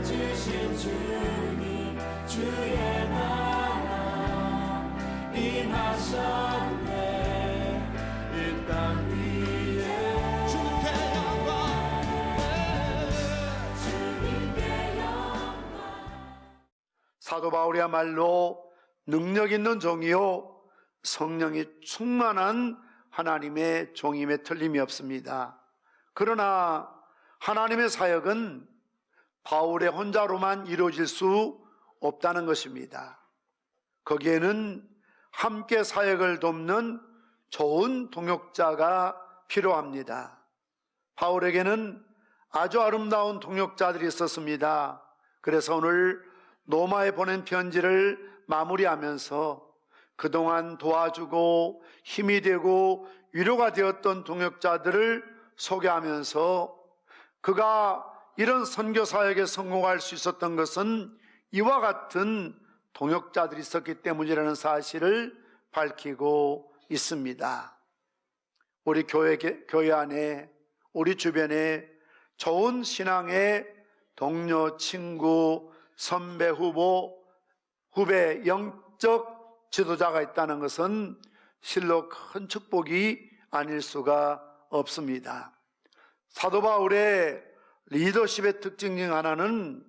주신 주님 주의 나라 임하셨네. 이 땅 위에 주님께 영광. 사도 바울이야말로 능력 있는 종이요 성령이 충만한 하나님의 종임에 틀림이 없습니다. 그러나 하나님의 사역은 바울의 혼자로만 이루어질 수 없다는 것입니다. 거기에는 함께 사역을 돕는 좋은 동역자가 필요합니다. 바울에게는 아주 아름다운 동역자들이 있었습니다. 그래서 오늘 로마에 보낸 편지를 마무리하면서 그동안 도와주고 힘이 되고 위로가 되었던 동역자들을 소개하면서 그가 이런 선교 사역에 성공할 수 있었던 것은 이와 같은 동역자들이 있었기 때문이라는 사실을 밝히고 있습니다. 우리 교회 안에, 우리 주변에 좋은 신앙의 동료, 친구, 선배, 후배, 영적 지도자가 있다는 것은 실로 큰 축복이 아닐 수가 없습니다. 사도 바울의 리더십의 특징 중 하나는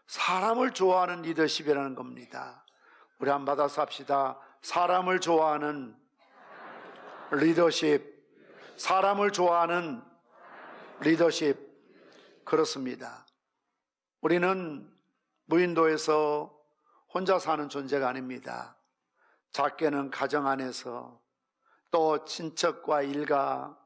사람을 좋아하는 리더십이라는 겁니다. 우리 한번 받아서 합시다. 사람을 좋아하는 리더십, 사람을 좋아하는 리더십. 그렇습니다. 우리는 무인도에서 혼자 사는 존재가 아닙니다. 작게는 가정 안에서, 또 친척과 일가,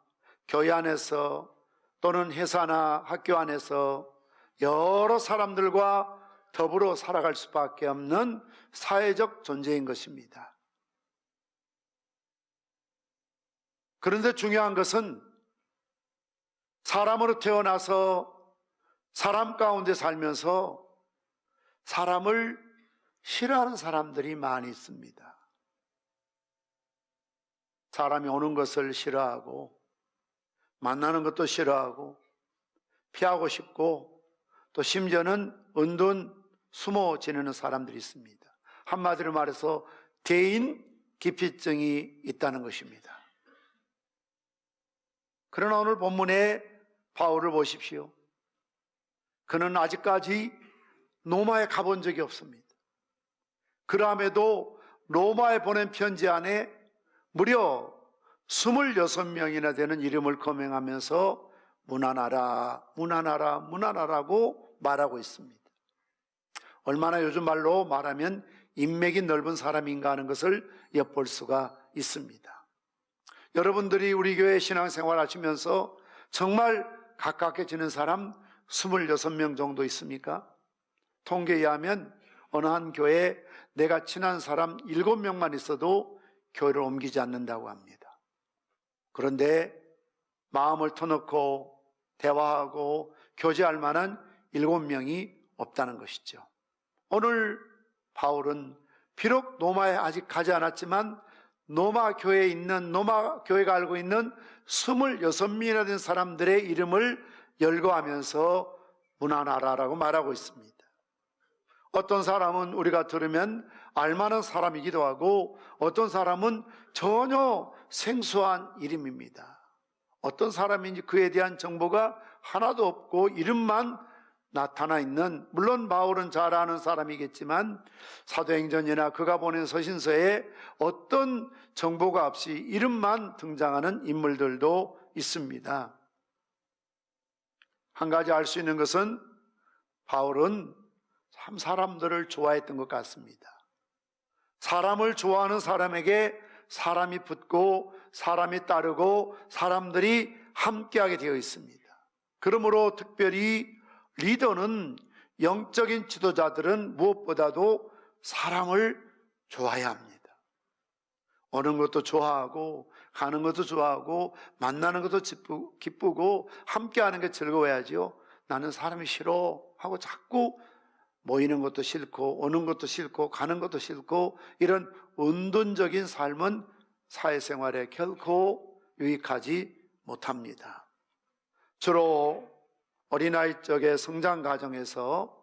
교회 안에서, 또는 회사나 학교 안에서 여러 사람들과 더불어 살아갈 수밖에 없는 사회적 존재인 것입니다. 그런데 중요한 것은 사람으로 태어나서 사람 가운데 살면서 사람을 싫어하는 사람들이 많이 있습니다. 사람이 오는 것을 싫어하고 만나는 것도 싫어하고 피하고 싶고 또 심지어는 은둔 숨어 지내는 사람들이 있습니다. 한마디로 말해서 대인 기피증이 있다는 것입니다. 그러나 오늘 본문에 바울을 보십시오. 그는 아직까지 로마에 가본 적이 없습니다. 그럼에도 로마에 보낸 편지 안에 무려 26명이나 되는 이름을 거명하면서 무난하라, 무난하라, 무난하라고 말하고 있습니다. 얼마나 요즘 말로 말하면 인맥이 넓은 사람인가 하는 것을 엿볼 수가 있습니다. 여러분들이 우리 교회 신앙생활 하시면서 정말 가깝게 지낸 사람 26명 정도 있습니까? 통계에 의하면 어느 한 교회에 내가 친한 사람 7명만 있어도 교회를 옮기지 않는다고 합니다. 그런데 마음을 터놓고 대화하고 교제할 만한 7명이 없다는 것이죠. 오늘 바울은 비록 로마에 아직 가지 않았지만 로마 교회가 알고 있는 26명이나 된 사람들의 이름을 열거하면서 무난하라라고 말하고 있습니다. 어떤 사람은 우리가 들으면 알만한 사람이기도 하고 어떤 사람은 전혀 생소한 이름입니다. 어떤 사람인지 그에 대한 정보가 하나도 없고 이름만 나타나 있는, 물론 바울은 잘 아는 사람이겠지만 사도행전이나 그가 보낸 서신서에 어떤 정보가 없이 이름만 등장하는 인물들도 있습니다. 한 가지 알 수 있는 것은 바울은 참 사람들을 좋아했던 것 같습니다. 사람을 좋아하는 사람에게 사람이 붙고 사람이 따르고 사람들이 함께하게 되어 있습니다. 그러므로 특별히 리더는, 영적인 지도자들은 무엇보다도 사람을 좋아해야 합니다. 오는 것도 좋아하고 가는 것도 좋아하고 만나는 것도 기쁘고 함께하는 게 즐거워야지요. 나는 사람이 싫어 하고 자꾸 모이는 것도 싫고 오는 것도 싫고 가는 것도 싫고 이런 은둔적인 삶은 사회생활에 결코 유익하지 못합니다. 주로 어린아이 쪽의 성장 과정에서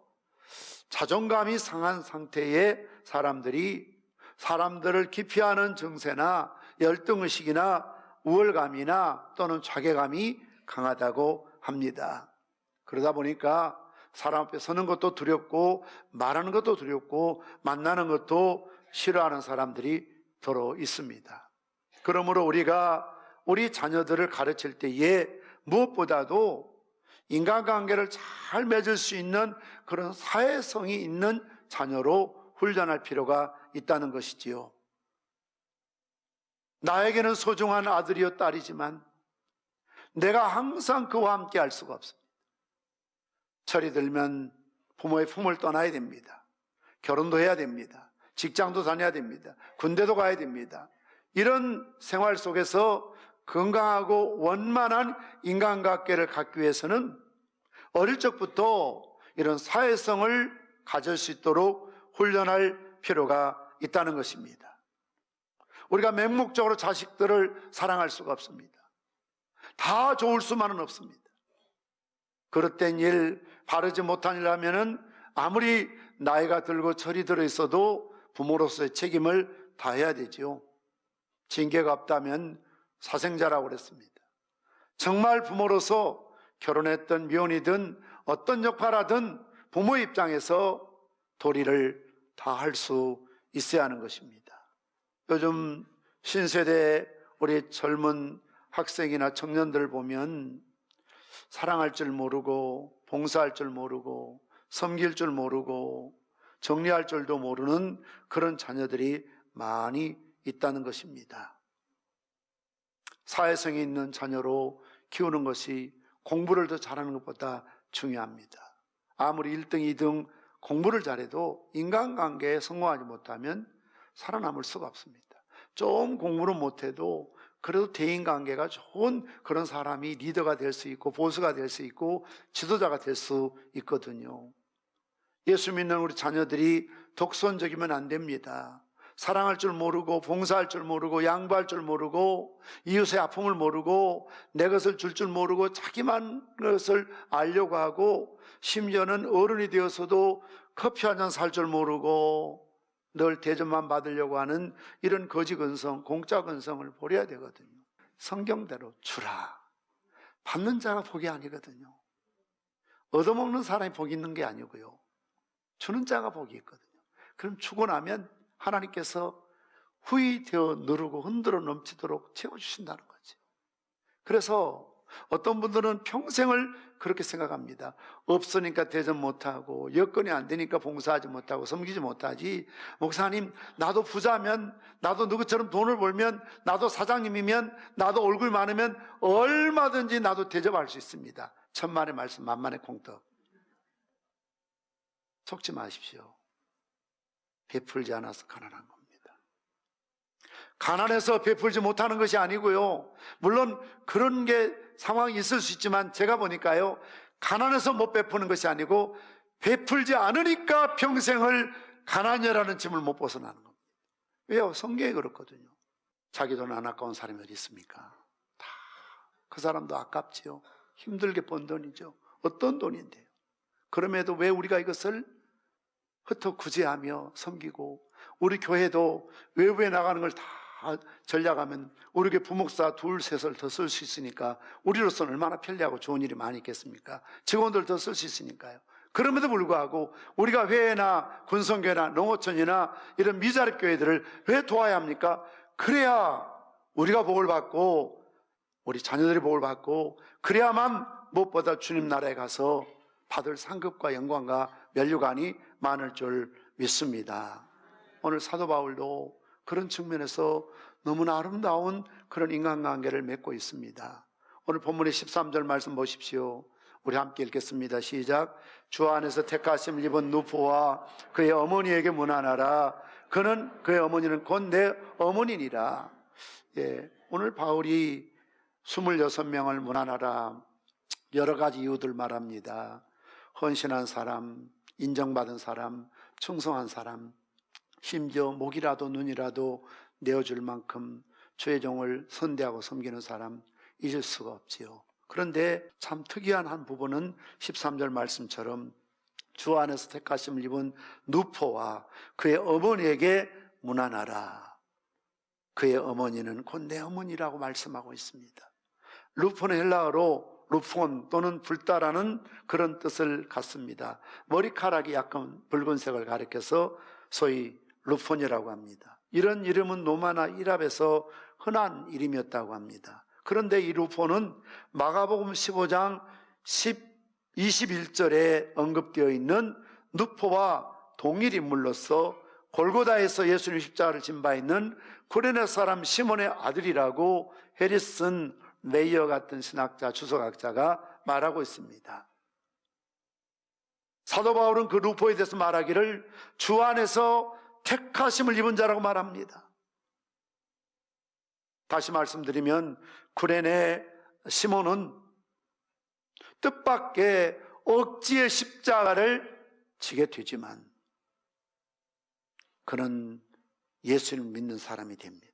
자존감이 상한 상태의 사람들이 사람들을 기피하는 증세나 열등의식이나 우월감이나 또는 자괴감이 강하다고 합니다. 그러다 보니까 사람 앞에 서는 것도 두렵고 말하는 것도 두렵고 만나는 것도 싫어하는 사람들이 더러 있습니다. 그러므로 우리가 우리 자녀들을 가르칠 때에 무엇보다도 인간관계를 잘 맺을 수 있는 그런 사회성이 있는 자녀로 훈련할 필요가 있다는 것이지요. 나에게는 소중한 아들이요 딸이지만 내가 항상 그와 함께 할 수가 없습니다. 철이 들면 부모의 품을 떠나야 됩니다. 결혼도 해야 됩니다. 직장도 다녀야 됩니다. 군대도 가야 됩니다. 이런 생활 속에서 건강하고 원만한 인간관계를 갖기 위해서는 어릴 적부터 이런 사회성을 가질 수 있도록 훈련할 필요가 있다는 것입니다. 우리가 맹목적으로 자식들을 사랑할 수가 없습니다. 다 좋을 수만은 없습니다. 그릇된 일, 바르지 못한 일 하면은 아무리 나이가 들고 철이 들어 있어도 부모로서의 책임을 다해야 되지요. 징계가 없다면 사생자라고 그랬습니다. 정말 부모로서 결혼했든 미혼이든 어떤 역할하든 부모의 입장에서 도리를 다 할 수 있어야 하는 것입니다. 요즘 신세대 우리 젊은 학생이나 청년들 보면 사랑할 줄 모르고 봉사할 줄 모르고 섬길 줄 모르고 정리할 줄도 모르는 그런 자녀들이 많이 있다는 것입니다. 사회성이 있는 자녀로 키우는 것이 공부를 더 잘하는 것보다 중요합니다. 아무리 1등, 2등 공부를 잘해도 인간관계에 성공하지 못하면 살아남을 수가 없습니다. 좀 공부를 못해도 그래도 대인관계가 좋은 그런 사람이 리더가 될 수 있고 보수가 될 수 있고 지도자가 될 수 있거든요. 예수 믿는 우리 자녀들이 독선적이면 안 됩니다. 사랑할 줄 모르고 봉사할 줄 모르고 양보할 줄 모르고 이웃의 아픔을 모르고 내 것을 줄 줄 모르고 자기만 것을 알려고 하고 심지어는 어른이 되어서도 커피 한 잔 살 줄 모르고 늘 대접만 받으려고 하는 이런 거지 근성, 공짜 근성을 버려야 되거든요. 성경대로 주라. 받는 자가 복이 아니거든요. 얻어먹는 사람이 복이 있는 게 아니고요. 주는 자가 복이 있거든요. 그럼 주고 나면 하나님께서 후히 되어 누르고 흔들어 넘치도록 채워주신다는 거죠. 그래서 어떤 분들은 평생을 그렇게 생각합니다. 없으니까 대접 못하고 여건이 안 되니까 봉사하지 못하고 섬기지 못하지. 목사님, 나도 부자면, 나도 누구처럼 돈을 벌면, 나도 사장님이면, 나도 얼굴 많으면 얼마든지 나도 대접할 수 있습니다. 천만의 말씀 만만의 콩떡. 속지 마십시오. 베풀지 않아서 가난한 겁니다. 가난해서 베풀지 못하는 것이 아니고요. 물론 그런 게 상황이 있을 수 있지만 제가 보니까요, 가난해서 못 베푸는 것이 아니고 베풀지 않으니까 평생을 가난이라는 짐을 못 벗어나는 겁니다. 왜요? 성경이 그렇거든요. 자기 돈 안 아까운 사람이 어디 있습니까? 다 그 사람도 아깝지요. 힘들게 번 돈이죠. 어떤 돈인데요. 그럼에도 왜 우리가 이것을 흩어구제하며 섬기고, 우리 교회도 외부에 나가는 걸 다 전략하면 우리 교회 부목사 둘, 셋을 더 쓸 수 있으니까 우리로서는 얼마나 편리하고 좋은 일이 많이 있겠습니까? 직원들 더 쓸 수 있으니까요. 그럼에도 불구하고 우리가 회회나 군성교회나 농어촌이나 이런 미자립 교회들을 왜 도와야 합니까? 그래야 우리가 복을 받고 우리 자녀들이 복을 받고, 그래야만 무엇보다 주님 나라에 가서 받을 상급과 영광과 면류관이 많을 줄 믿습니다. 오늘 사도 바울도 그런 측면에서 너무나 아름다운 그런 인간관계를 맺고 있습니다. 오늘 본문의 13절 말씀 보십시오. 우리 함께 읽겠습니다. 시작. 주 안에서 택하심을 입은 누포와 그의 어머니에게 문안하라. 그의 어머니는 곧 내 어머니니라. 예, 오늘 바울이 26명을 문안하라. 여러 가지 이유들 말합니다. 헌신한 사람, 인정받은 사람, 충성한 사람, 심지어 목이라도 눈이라도 내어줄 만큼 주의 종을 선대하고 섬기는 사람, 잊을 수가 없지요. 그런데 참 특이한 한 부분은 13절 말씀처럼 주 안에서 택하심을 입은 누포와 그의 어머니에게 문안하라. 그의 어머니는 곧 내 어머니라고 말씀하고 있습니다. 루포는 헬라어로 루폰 또는 불다라는 그런 뜻을 갖습니다. 머리카락이 약간 붉은색을 가리켜서 소위 루폰이라고 합니다. 이런 이름은 로마나 이랍에서 흔한 이름이었다고 합니다. 그런데 이 루폰은 마가복음 15장 21절에 언급되어 있는 누포와 동일 인물로서 골고다에서 예수님 십자가를 진 바 있는 구레네 사람 시몬의 아들이라고 해리슨 메이어 같은 신학자, 주석학자가 말하고 있습니다. 사도 바울은 그 루포에 대해서 말하기를 주 안에서 택하심을 입은 자라고 말합니다. 다시 말씀드리면 구레네 시몬은 뜻밖의 억지의 십자가를 지게 되지만 그는 예수를 믿는 사람이 됩니다.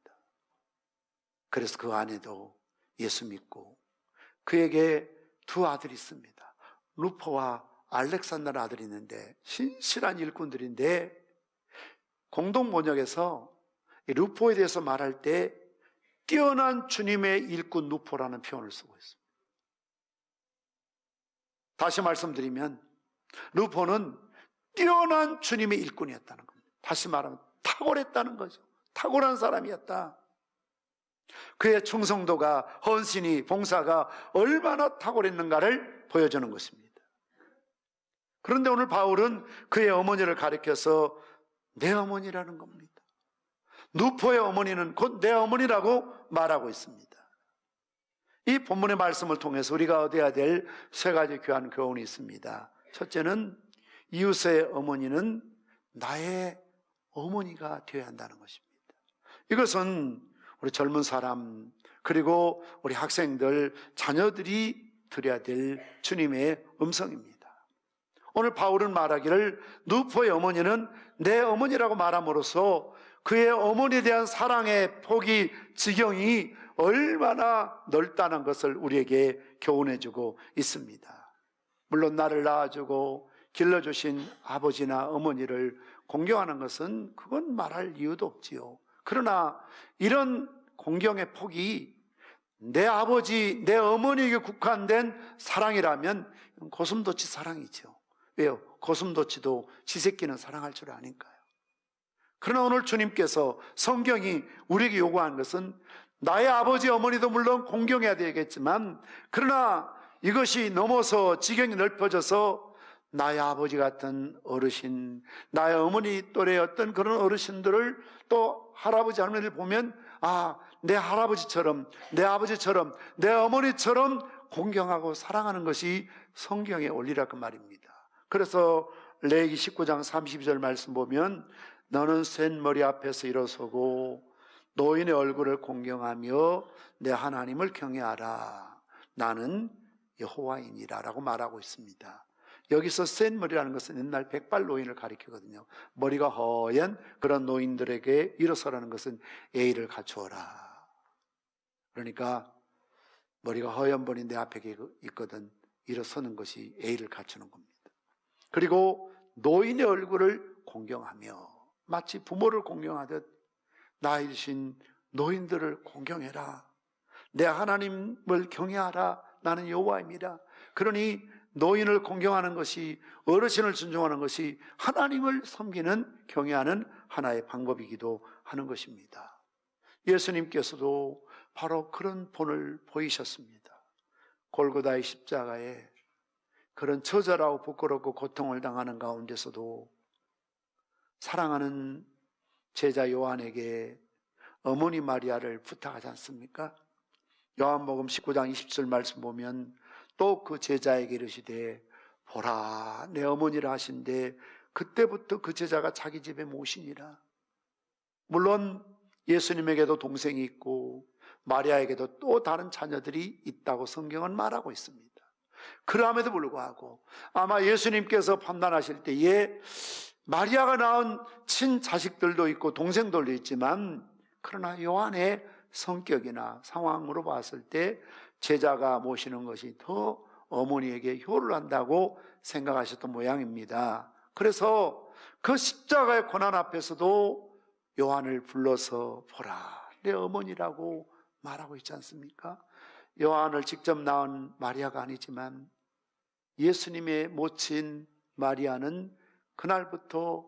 그래서 그 아내도 예수 믿고 그에게 두 아들이 있습니다. 루포와 알렉산더라는 아들이 있는데 신실한 일꾼들인데 공동 번역에서 루포에 대해서 말할 때 뛰어난 주님의 일꾼 루포라는 표현을 쓰고 있습니다. 다시 말씀드리면 루포는 뛰어난 주님의 일꾼이었다는 겁니다. 다시 말하면 탁월했다는 거죠. 탁월한 사람이었다. 그의 충성도가, 헌신이, 봉사가 얼마나 탁월했는가를 보여주는 것입니다. 그런데 오늘 바울은 그의 어머니를 가리켜서 내 어머니라는 겁니다. 누포의 어머니는 곧 내 어머니라고 말하고 있습니다. 이 본문의 말씀을 통해서 우리가 얻어야 될 세 가지 귀한 교훈이 있습니다. 첫째는 이웃의 어머니는 나의 어머니가 되어야 한다는 것입니다. 이것은 우리 젊은 사람 그리고 우리 학생들, 자녀들이 들어야 될 주님의 음성입니다. 오늘 바울은 말하기를 누포의 어머니는 내 어머니라고 말함으로써 그의 어머니에 대한 사랑의 폭이, 지경이 얼마나 넓다는 것을 우리에게 교훈해주고 있습니다. 물론 나를 낳아주고 길러주신 아버지나 어머니를 공경하는 것은 그건 말할 이유도 없지요. 그러나 이런 공경의 폭이 내 아버지, 내 어머니에게 국한된 사랑이라면 고슴도치 사랑이죠. 왜요? 고슴도치도 지 새끼는 사랑할 줄 아니까요. 그러나 오늘 주님께서 성경이 우리에게 요구하는 것은 나의 아버지, 어머니도 물론 공경해야 되겠지만 그러나 이것이 넘어서 지경이 넓어져서 나의 아버지 같은 어르신, 나의 어머니 또래의 어떤 그런 어르신들을 또 할아버지, 할머니를 보면 내 할아버지처럼, 내 아버지처럼, 내 어머니처럼 공경하고 사랑하는 것이 성경에 올리라 그 말입니다. 그래서 레위기 19장 32절 말씀 보면 너는 센 머리 앞에서 일어서고 노인의 얼굴을 공경하며 내 하나님을 경외하라. 나는 여호와이니라 라고 말하고 있습니다. 여기서 센 머리라는 것은 옛날 백발 노인을 가리키거든요. 머리가 허연 그런 노인들에게 일어서라는 것은 예의를 갖추어라. 그러니까 머리가 허연 분이 내 앞에 있거든 일어서는 것이 예의를 갖추는 겁니다. 그리고 노인의 얼굴을 공경하며 마치 부모를 공경하듯 나이 드신 노인들을 공경해라. 내 하나님을 경외하라. 나는 여호와입니다. 그러니 노인을 공경하는 것이, 어르신을 존중하는 것이 하나님을 섬기는, 경외하는 하나의 방법이기도 하는 것입니다. 예수님께서도 바로 그런 본을 보이셨습니다. 골고다의 십자가에 그런 처절하고 부끄럽고 고통을 당하는 가운데서도 사랑하는 제자 요한에게 어머니 마리아를 부탁하지 않습니까? 요한복음 19장 20절 말씀 보면 또 그 제자에게 이르시되 보라 내 어머니라 하신데 그때부터 그 제자가 자기 집에 모시니라. 물론 예수님에게도 동생이 있고 마리아에게도 또 다른 자녀들이 있다고 성경은 말하고 있습니다. 그럼에도 불구하고 아마 예수님께서 판단하실 때에 마리아가 낳은 친자식들도 있고 동생들도 있지만 그러나 요한의 성격이나 상황으로 봤을 때 제자가 모시는 것이 더 어머니에게 효를 한다고 생각하셨던 모양입니다. 그래서 그 십자가의 고난 앞에서도 요한을 불러서 보라, 내 어머니라고 말하고 있지 않습니까? 요한을 직접 낳은 마리아가 아니지만 예수님의 모친 마리아는 그날부터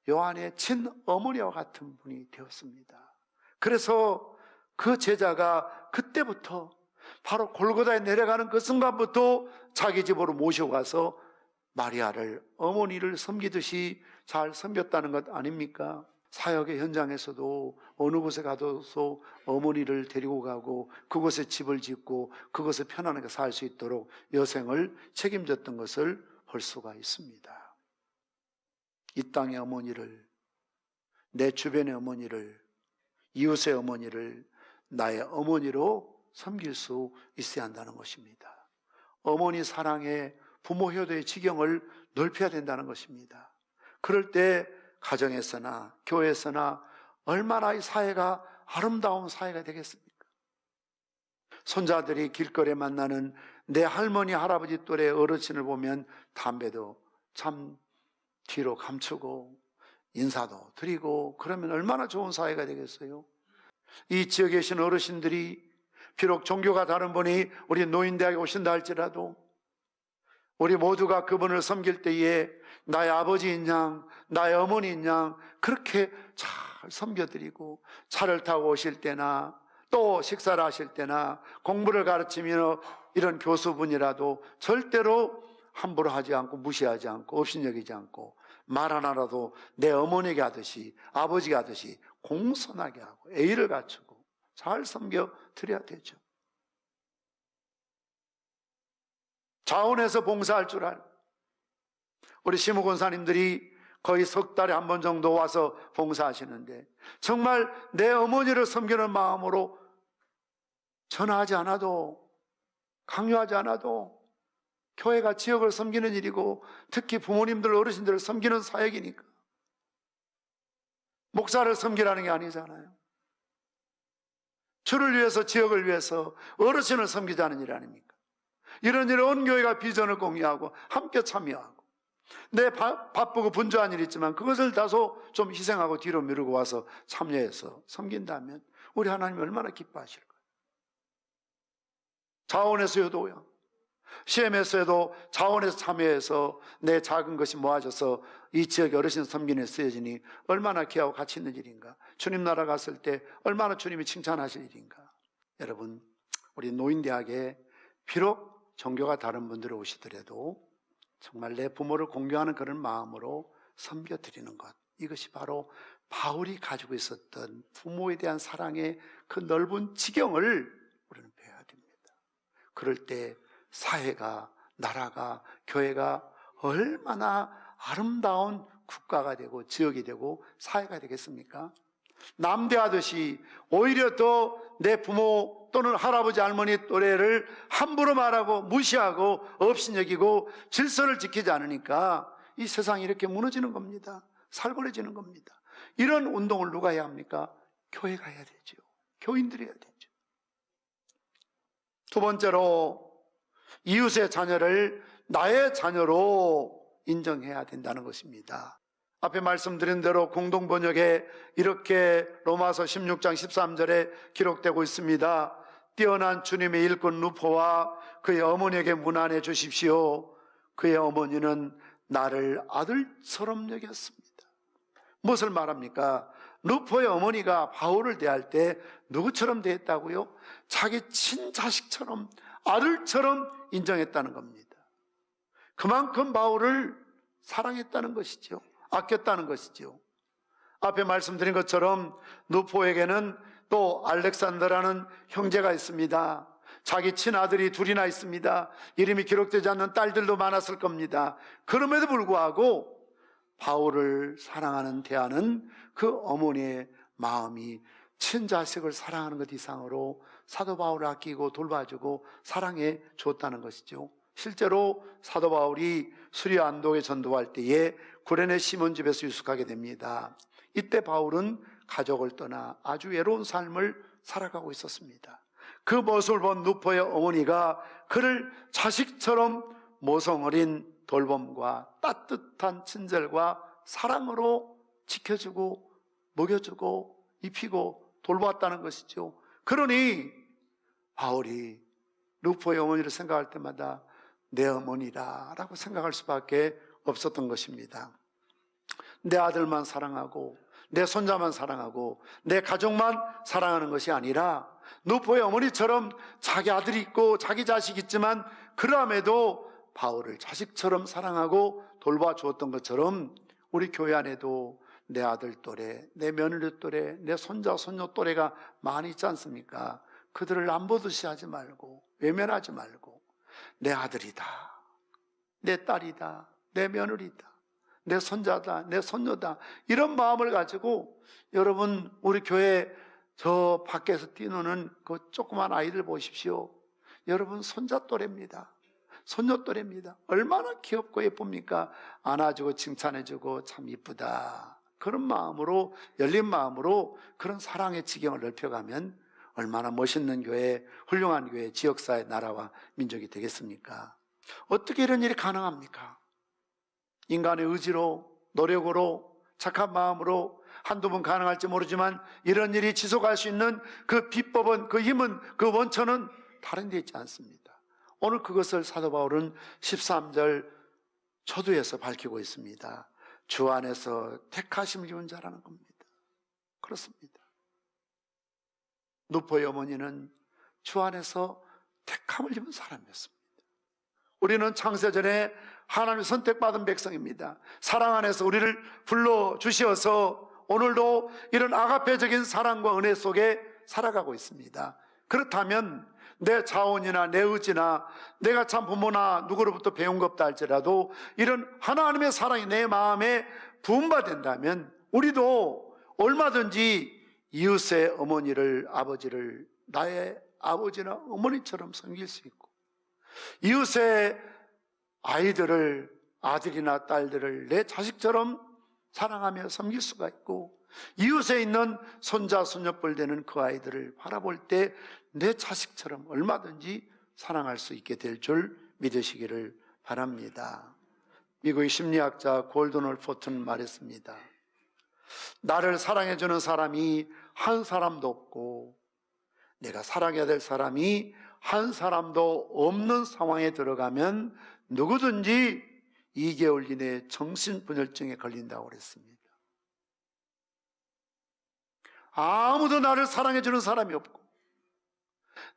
요한의 친어머니와 같은 분이 되었습니다. 그래서 그 제자가 그때부터 바로 골고다에 내려가는 그 순간부터 자기 집으로 모시고 가서 마리아를, 어머니를 섬기듯이 잘 섬겼다는 것 아닙니까? 사역의 현장에서도 어느 곳에 가둬서 어머니를 데리고 가고 그곳에 집을 짓고 그곳에 편안하게 살 수 있도록 여생을 책임졌던 것을 볼 수가 있습니다. 이 땅의 어머니를, 내 주변의 어머니를, 이웃의 어머니를 나의 어머니로 섬길 수 있어야 한다는 것입니다. 어머니 사랑의 부모 효도의 지경을 넓혀야 된다는 것입니다. 그럴 때 가정에서나 교회에서나 얼마나 이 사회가 아름다운 사회가 되겠습니까? 손자들이 길거리에 만나는 내 할머니 할아버지 또래 어르신을 보면 담배도 참 뒤로 감추고 인사도 드리고 그러면 얼마나 좋은 사회가 되겠어요? 이 지역에 계신 어르신들이 비록 종교가 다른 분이 우리 노인대학에 오신다 할지라도 우리 모두가 그분을 섬길 때에 나의 아버지인 양, 나의 어머니인 양 그렇게 잘 섬겨드리고 차를 타고 오실 때나 또 식사를 하실 때나 공부를 가르치며 이런 교수분이라도 절대로 함부로 하지 않고 무시하지 않고 업신여기지 않고 말 하나라도 내 어머니에게 하듯이 아버지가 하듯이 공손하게 하고 예의를 갖추고 잘 섬겨드려야 되죠. 자원해서 봉사할 줄 알 우리 시무 권사님들이 거의 석 달에 한 번 정도 와서 봉사하시는데 정말 내 어머니를 섬기는 마음으로 전화하지 않아도 강요하지 않아도 교회가 지역을 섬기는 일이고 특히 부모님들 어르신들을 섬기는 사역이니까 목사를 섬기라는 게 아니잖아요. 주를 위해서 지역을 위해서 어르신을 섬기자는 일 아닙니까? 이런 일에 온 교회가 비전을 공유하고 함께 참여하고 내 바쁘고 분주한 일이 있지만 그것을 다소 좀 희생하고 뒤로 미루고 와서 참여해서 섬긴다면 우리 하나님이 얼마나 기뻐하실까요? 자원에서 효도요. 시험에서도 자원에서 참여해서 내 작은 것이 모아져서 이 지역의 어르신 섬기는 데 쓰여지니 얼마나 귀하고 가치 있는 일인가. 주님 나라 갔을 때 얼마나 주님이 칭찬하실 일인가. 여러분, 우리 노인대학에 비록 종교가 다른 분들이 오시더라도 정말 내 부모를 공경하는 그런 마음으로 섬겨드리는 것, 이것이 바로 바울이 가지고 있었던 부모에 대한 사랑의 그 넓은 지경을 우리는 배워야 됩니다. 그럴 때 사회가, 나라가, 교회가 얼마나 아름다운 국가가 되고 지역이 되고 사회가 되겠습니까? 남대하듯이 오히려 더 내 부모 또는 할아버지 할머니 또래를 함부로 말하고 무시하고 업신여기고 질서를 지키지 않으니까 이 세상이 이렇게 무너지는 겁니다. 살벌해지는 겁니다. 이런 운동을 누가 해야 합니까? 교회가 해야 되죠. 교인들이 해야 되죠. 두 번째로 이웃의 자녀를 나의 자녀로 인정해야 된다는 것입니다. 앞에 말씀드린 대로 공동번역에 이렇게 로마서 16장 13절에 기록되고 있습니다. 뛰어난 주님의 일꾼 루포와 그의 어머니에게 문안해 주십시오. 그의 어머니는 나를 아들처럼 여겼습니다. 무엇을 말합니까? 루포의 어머니가 바울을 대할 때 누구처럼 대했다고요? 자기 친자식처럼 아들처럼 인정했다는 겁니다. 그만큼 바울을 사랑했다는 것이죠. 아꼈다는 것이죠. 앞에 말씀드린 것처럼 누포에게는 또 알렉산더라는 형제가 있습니다. 자기 친아들이 둘이나 있습니다. 이름이 기록되지 않는 딸들도 많았을 겁니다. 그럼에도 불구하고 바울을 사랑하는 대하는 그 어머니의 마음이 친자식을 사랑하는 것 이상으로 사도 바울을 아끼고 돌봐주고 사랑해 줬다는 것이죠. 실제로 사도 바울이 수리아 안독에 전도할 때에 구레네 시몬 집에서 유숙하게 됩니다. 이때 바울은 가족을 떠나 아주 외로운 삶을 살아가고 있었습니다. 그 모습을 본 누포의 어머니가 그를 자식처럼 모성 어린 돌봄과 따뜻한 친절과 사랑으로 지켜주고 먹여주고 입히고 돌보았다는 것이죠. 그러니 바울이 누포의 어머니를 생각할 때마다 내 어머니다라고 생각할 수밖에 없었던 것입니다. 내 아들만 사랑하고 내 손자만 사랑하고 내 가족만 사랑하는 것이 아니라 누포의 어머니처럼 자기 아들이 있고 자기 자식이 있지만 그럼에도 바울을 자식처럼 사랑하고 돌봐 주었던 것처럼 우리 교회 안에도 내 아들 또래, 내 며느리 또래, 내 손자, 손녀 또래가 많이 있지 않습니까? 그들을 남보듯이 하지 말고 외면하지 말고 내 아들이다, 내 딸이다, 내 며느리다, 내 손자다, 내 손녀다, 이런 마음을 가지고 여러분 우리 교회 저 밖에서 뛰노는 그 조그만 아이들 보십시오. 여러분 손자 또래입니다. 손녀 또래입니다. 얼마나 귀엽고 예쁩니까? 안아주고 칭찬해주고 참 이쁘다, 그런 마음으로, 열린 마음으로 그런 사랑의 지경을 넓혀가면 얼마나 멋있는 교회, 훌륭한 교회, 지역사회, 나라와 민족이 되겠습니까? 어떻게 이런 일이 가능합니까? 인간의 의지로, 노력으로, 착한 마음으로 한두 번 가능할지 모르지만 이런 일이 지속할 수 있는 그 비법은, 그 힘은, 그 원천은 다른 데 있지 않습니다. 오늘 그것을 사도 바울은 13절 초두에서 밝히고 있습니다. 주 안에서 택하심을 입은 자라는 겁니다. 그렇습니다. 누포의 어머니는 주 안에서 택함을 입은 사람이었습니다. 우리는 창세전에 하나님의 선택받은 백성입니다. 사랑 안에서 우리를 불러주시어서 오늘도 이런 아가페적인 사랑과 은혜 속에 살아가고 있습니다. 그렇다면 내 자원이나 내 의지나 내가 참 부모나 누구로부터 배운 것 없다 할지라도 이런 하나님의 사랑이 내 마음에 부음받는다면 우리도 얼마든지 이웃의 어머니를, 아버지를 나의 아버지나 어머니처럼 섬길 수 있고, 이웃의 아이들을, 아들이나 딸들을 내 자식처럼 사랑하며 섬길 수가 있고, 이웃에 있는 손자, 손녀뻘 되는 그 아이들을 바라볼 때 내 자식처럼 얼마든지 사랑할 수 있게 될 줄 믿으시기를 바랍니다. 미국의 심리학자 골든 올포트는 말했습니다. 나를 사랑해주는 사람이 한 사람도 없고 내가 사랑해야 될 사람이 한 사람도 없는 상황에 들어가면 누구든지 2개월 이내에 정신분열증에 걸린다고 그랬습니다. 아무도 나를 사랑해주는 사람이 없고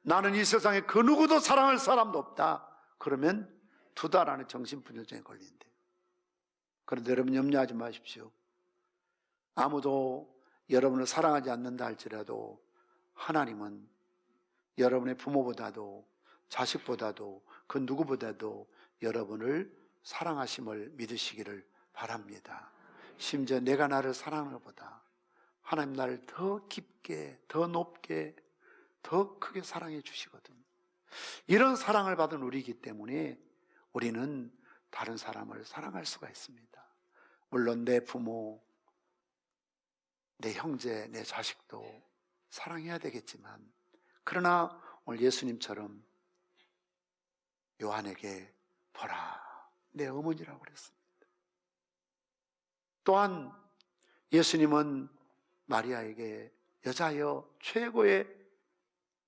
나는 이 세상에 그 누구도 사랑할 사람도 없다. 그러면 2달 안에 정신분열증에 걸린대요. 그런데 여러분 염려하지 마십시오. 아무도 여러분을 사랑하지 않는다 할지라도 하나님은 여러분의 부모보다도 자식보다도 그 누구보다도 여러분을 사랑하심을 믿으시기를 바랍니다. 심지어 내가 나를 사랑하는 것보다 하나님 나를 더 깊게, 더 높게, 더 크게 사랑해 주시거든요. 이런 사랑을 받은 우리이기 때문에 우리는 다른 사람을 사랑할 수가 있습니다. 물론 내 부모, 내 형제, 내 자식도 사랑해야 되겠지만, 그러나 오늘 예수님처럼 요한에게 보라, 내 어머니라고 그랬습니다. 또한 예수님은 마리아에게 여자여 최고의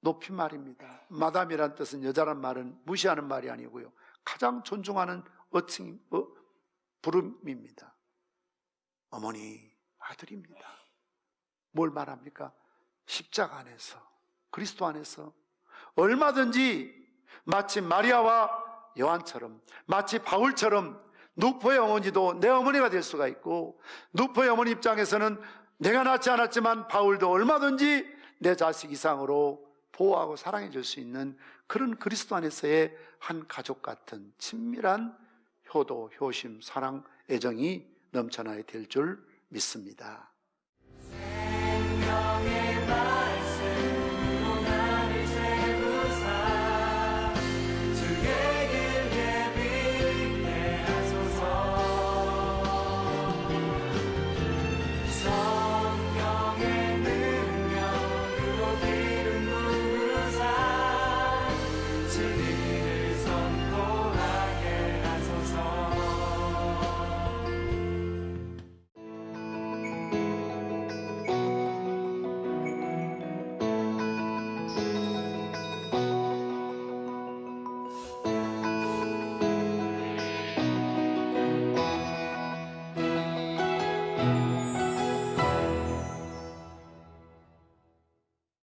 높임말입니다. 마담이란 뜻은, 여자란 말은 무시하는 말이 아니고요, 가장 존중하는 부름입니다. 어머니, 아들입니다. 뭘 말합니까? 십자가 안에서, 그리스도 안에서 얼마든지 마치 마리아와 요한처럼, 마치 바울처럼 누포의 어머니도 내 어머니가 될 수가 있고, 누포의 어머니 입장에서는 내가 낳지 않았지만 바울도 얼마든지 내 자식 이상으로 보호하고 사랑해 줄 수 있는 그런 그리스도 안에서의 한 가족 같은 친밀한 효도, 효심, 사랑, 애정이 넘쳐나야 될 줄 믿습니다.